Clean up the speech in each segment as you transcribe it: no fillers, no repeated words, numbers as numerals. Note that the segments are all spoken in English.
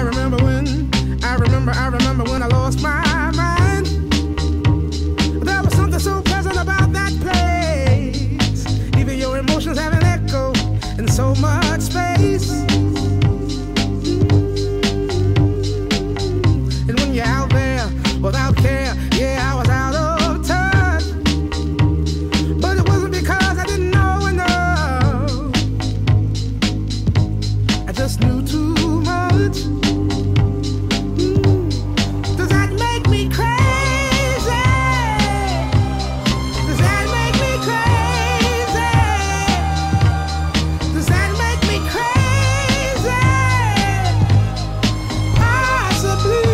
I remember when I lost my mind. There was something so pleasant about that place. Even your emotions have an echo in so much space. And when you're out there without care, yeah, I was out of touch. But it wasn't because I didn't know enough. I just knew too much. Does that make me crazy? Does that make me crazy? Does that make me crazy? Possibly.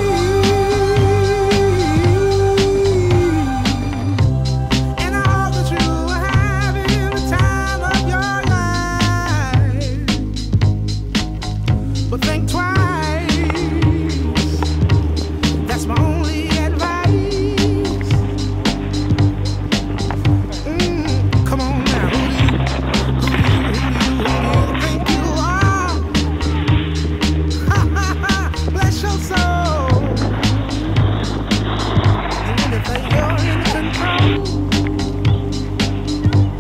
And I hope that you are having the time of your life. But think twice. That's my only advice. Come on now, who do you think you are? Ha ha ha, bless your soul. And when you think you're in control,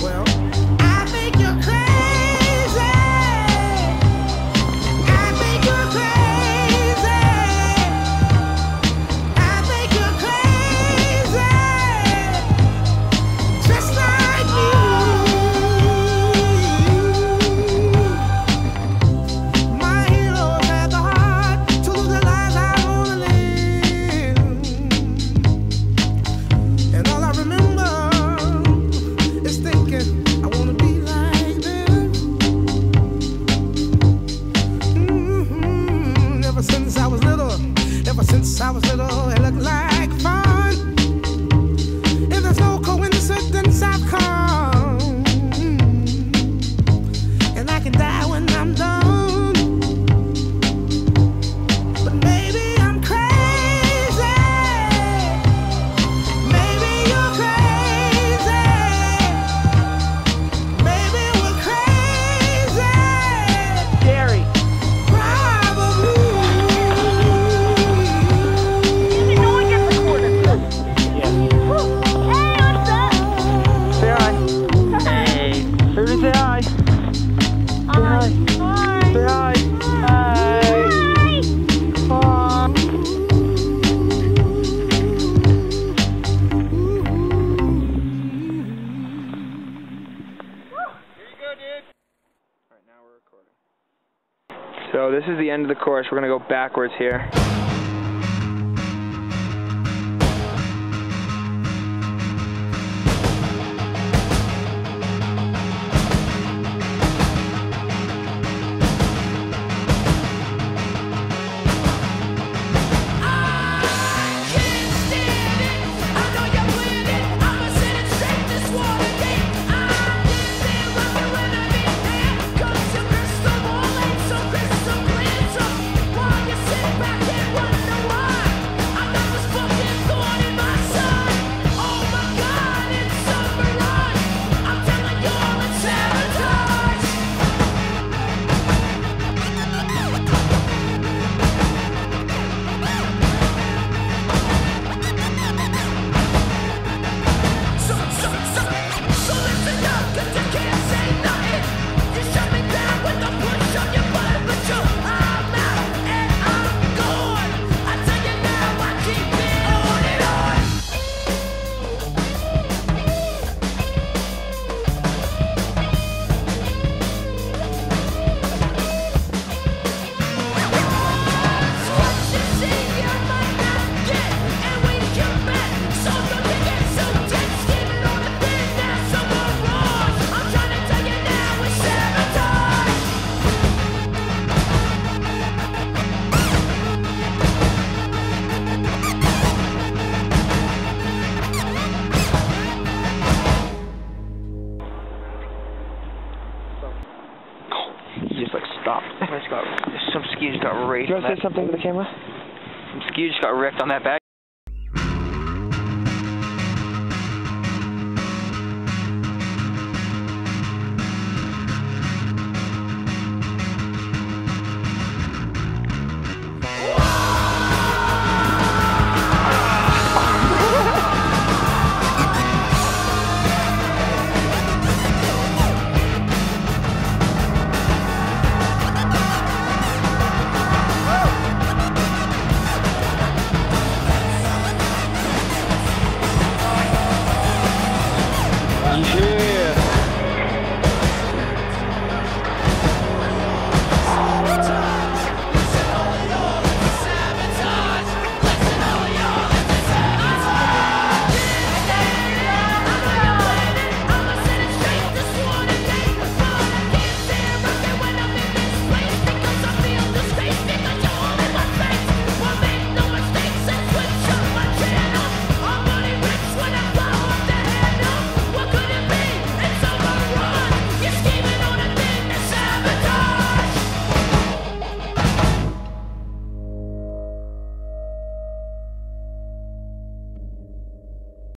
well, I think you're crazy. I think you're crazy. I think you're crazy, just like me. My heroes had the heart to live the lives I wanna live. And all I remember is thinking I wanna be like them. Ever since I was little, it looked like fun. If there's no coincidence, I've come. And I can die when I'm done. But maybe I'm crazy. Maybe you're crazy. Maybe we're crazy. Gary. Probably. No one gets recorded. Yeah. Hey, what's up? Say hi. Hey. Everybody say hi. Hi. Say hi. Hi. Hi. Alright, now we're recording. So this is the end of the chorus. We're going to go backwards here. He just like stopped. Some ski just got raked. Do you want to say something to the camera? Some ski just got wrecked on that back.